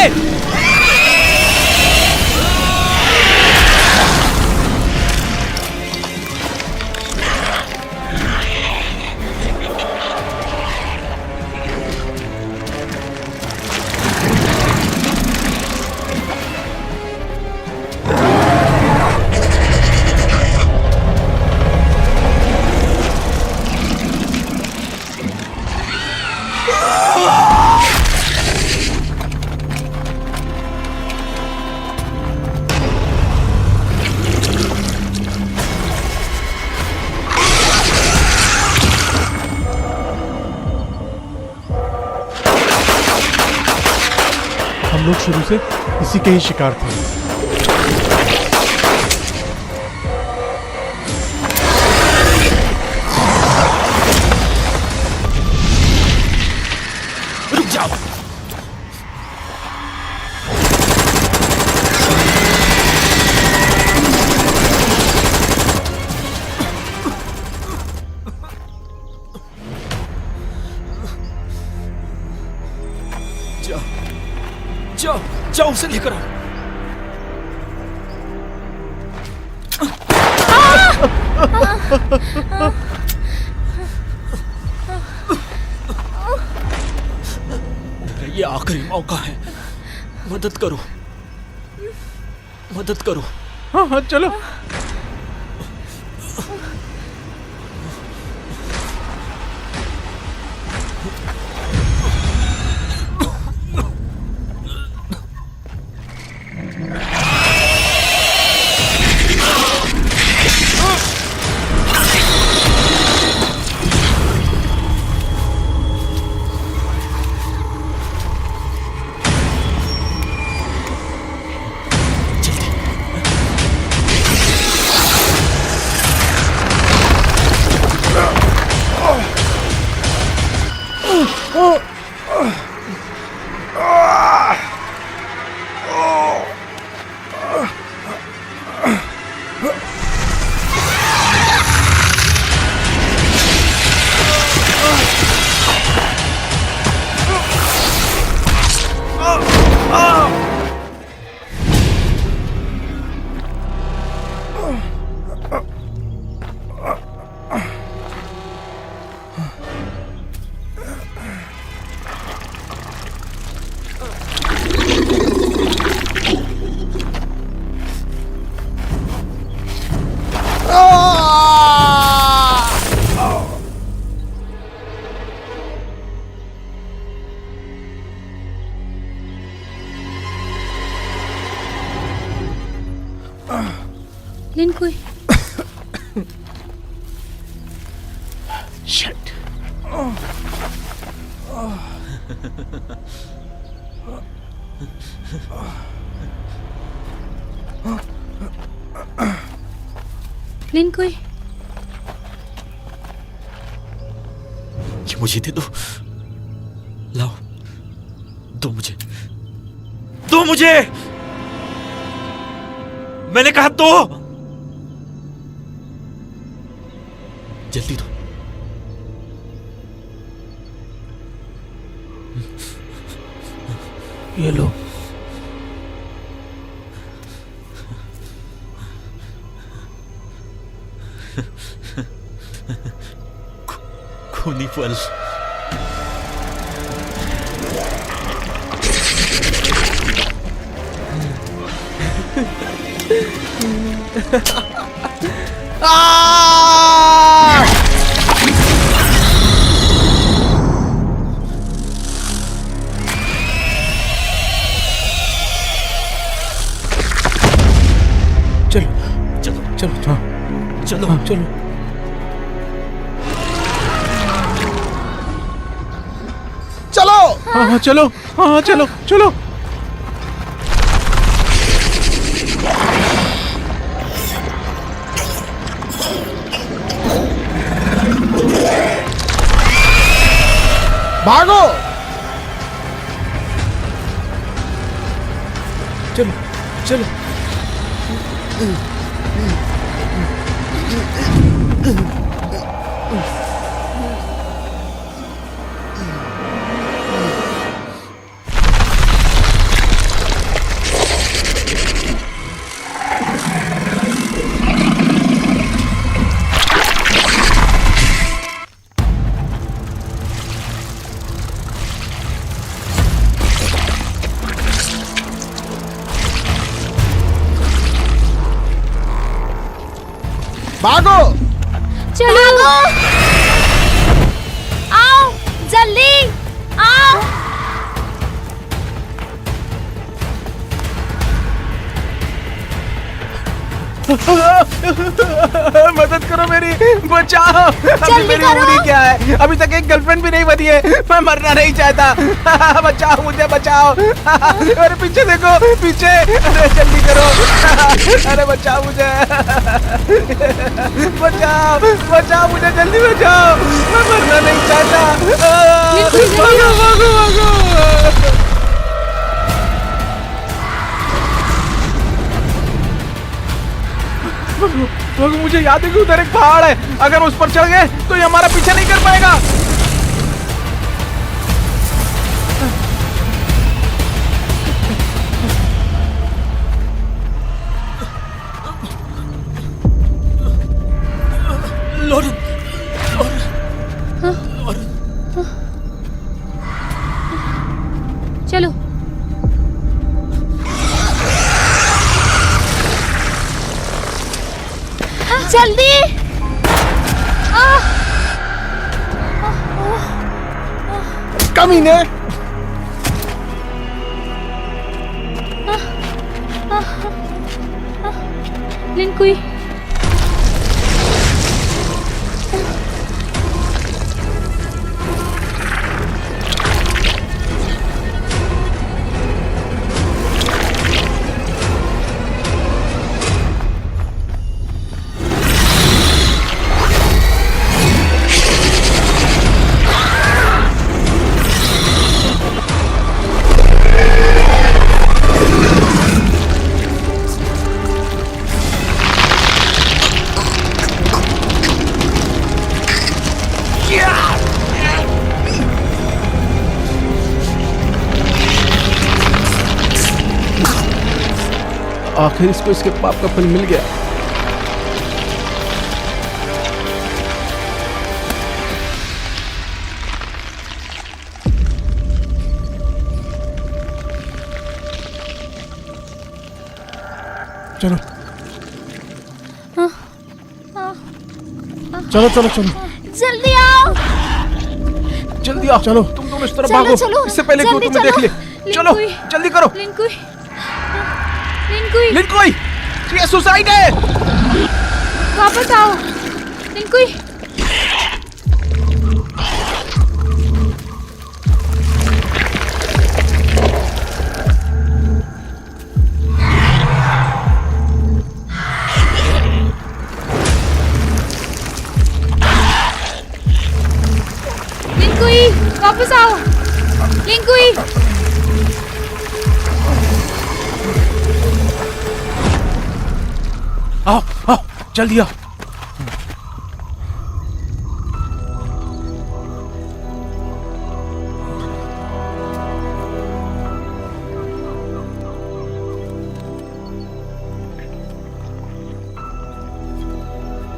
हम लोग शुरू से इसी के ही शिकार थे। रुक जाओ। जाओ जाओ उसे लेकर आओ। ये आखिरी मौका है। मदद करो, मदद करो। हाँ हाँ चलो। लिनकुई, शिट। लिनकुई, ये मुझे दे दो, लाओ, दो मुझे, दो मुझे, मैंने कहा दो, जल्दी दो। ये लो। खूनी फल। चलो चलो चलो हाँ चलो चलो। चलो हाँ हाँ चलो, हाँ हाँ चलो चलो। भागो। चलो चलो। भागो। चलो, आओ जल्दी आओ। मदद करो मेरी, बचाओ। अभी जल्दी मेरी करो। उम्र क्या है? अभी तक एक गर्लफ्रेंड भी नहीं बनी है। मैं मरना नहीं चाहता। बचाओ मुझे, बचाओ। अरे पीछे देखो, पीछे। अरे जल्दी करो। अरे बचाओ मुझे, बचाओ बचाओ मुझे, जल्दी बचाओ। मैं मरना नहीं चाहता। भागो भागो भागो। भागो, मुझे याद है कि उधर एक पहाड़ है। अगर उस पर चढ़ गए तो ये हमारा पीछा नहीं कर पाएगा। लॉरेन, चलो। जल्दी कमीने। लिनकुई, आखिर इसको इसके पाप का फल मिल गया। चलो चलो चलो चलो जल्दी आओ। जल्दी आओ, चलो। तुम दोनों इस तरफ चलो, भागो। चलो, इससे पहले कि वो जल्दी तुम्हें देख ले। चलो। चलो लिनकुई। जल्दी करो। लिनकुई, लिनकुई। लिनकुई, ये सुसाइड है। वापस आओ लिंकुई। लिंकुई वापस आओ लिंकुई। आओ आओ जल्दी आओ।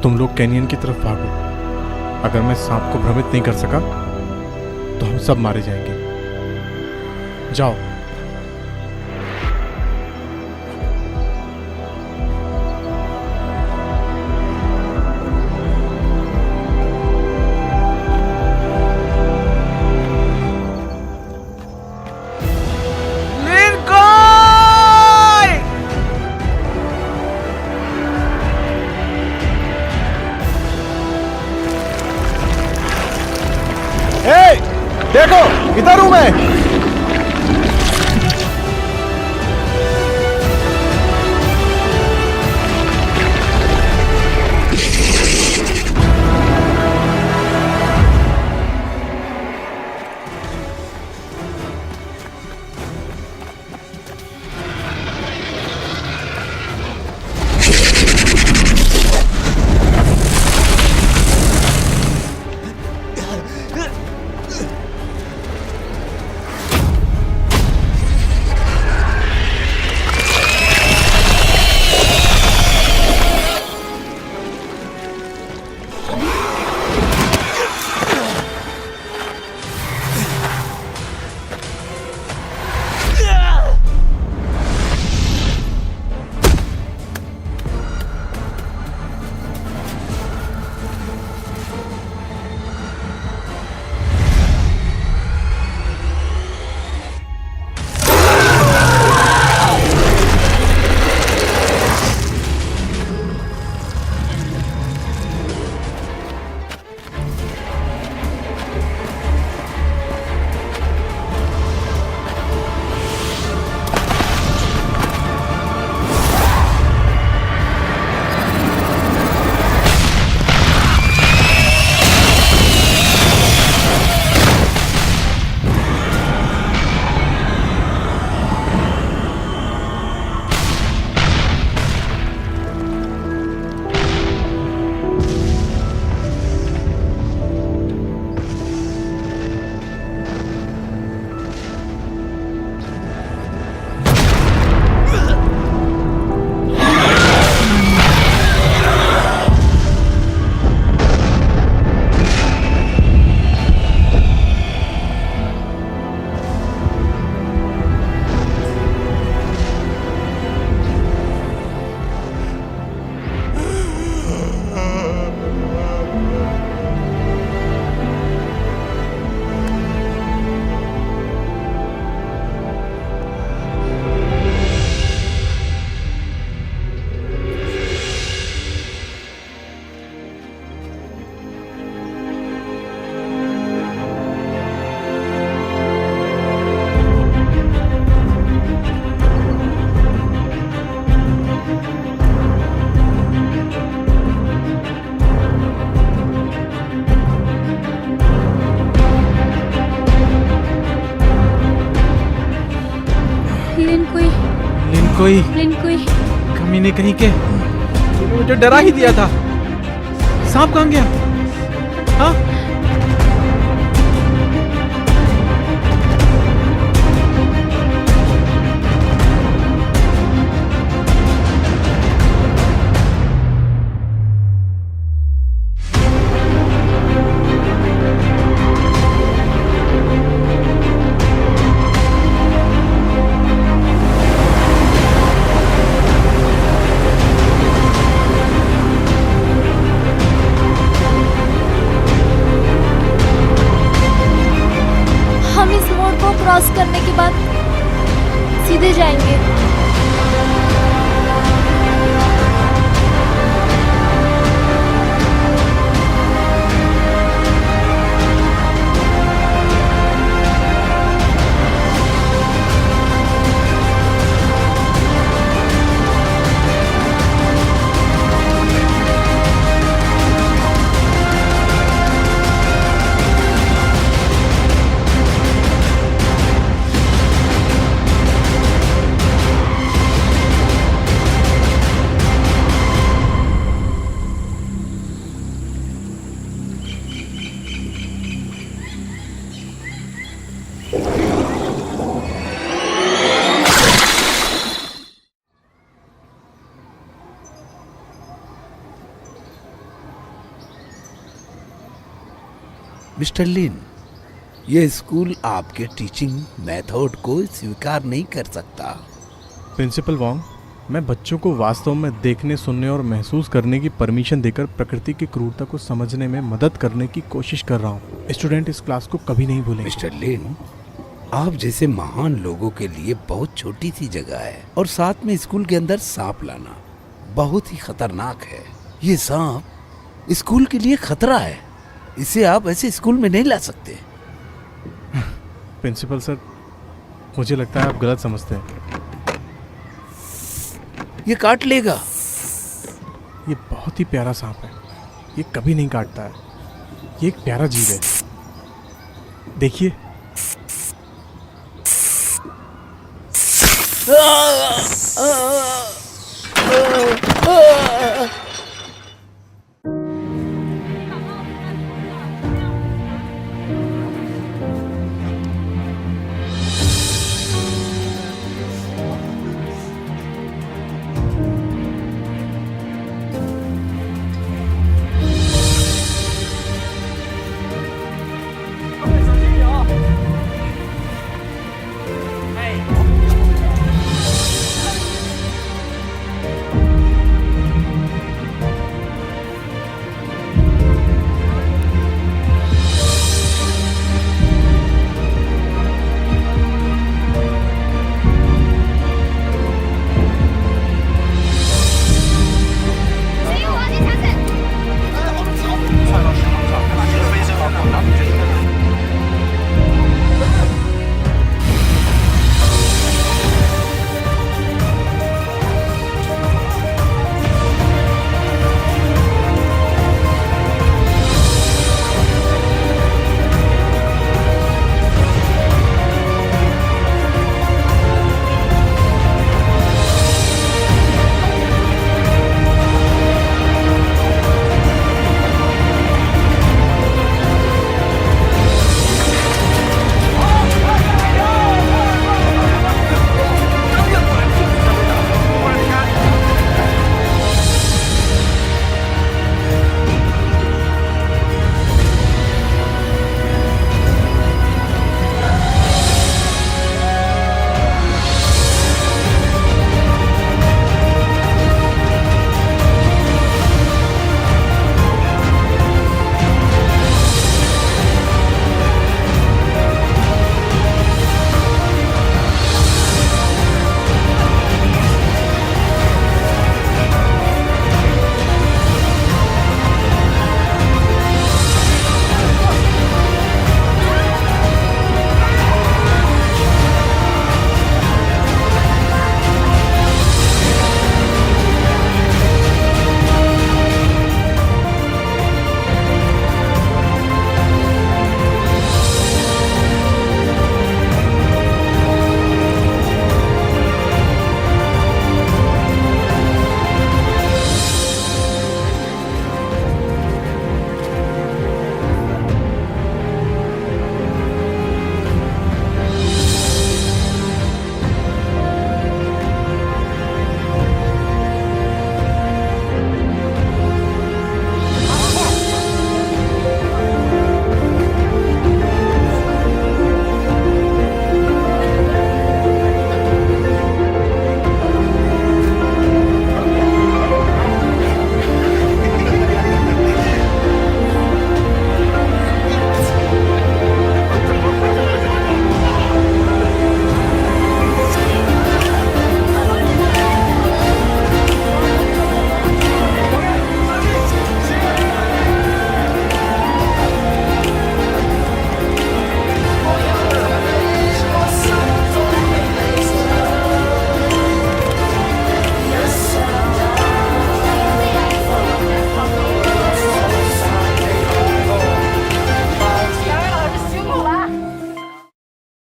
तुम लोग कैनियन की तरफ भागो। अगर मैं सांप को भ्रमित नहीं कर सका तो हम सब मारे जाएंगे। जाओ। देखो इधर हूं मैं। लिंकुई कमीने कहीं के, तूने मुझे डरा ही दिया था। सांप कहाँ गया? हाँ? मिस्टर लिन, ये स्कूल आपके टीचिंग मेथड को स्वीकार नहीं कर सकता। प्रिंसिपल वोंग, मैं बच्चों को वास्तव में देखने, सुनने और महसूस करने की परमिशन देकर प्रकृति की क्रूरता को समझने में मदद करने की कोशिश कर रहा हूँ। स्टूडेंट इस क्लास को कभी नहीं भूलेंगे। मिस्टर लिन, आप जैसे महान लोगों के लिए बहुत छोटी सी जगह है और साथ में स्कूल के अंदर सांप लाना बहुत ही खतरनाक है। ये सांप स्कूल के लिए खतरा है, इसे आप ऐसे स्कूल में नहीं ला सकते। प्रिंसिपल सर, मुझे लगता है आप गलत समझते हैं। ये काट लेगा। ये बहुत ही प्यारा सांप है, ये कभी नहीं काटता है, ये एक प्यारा जीव है। देखिए, आ, आ,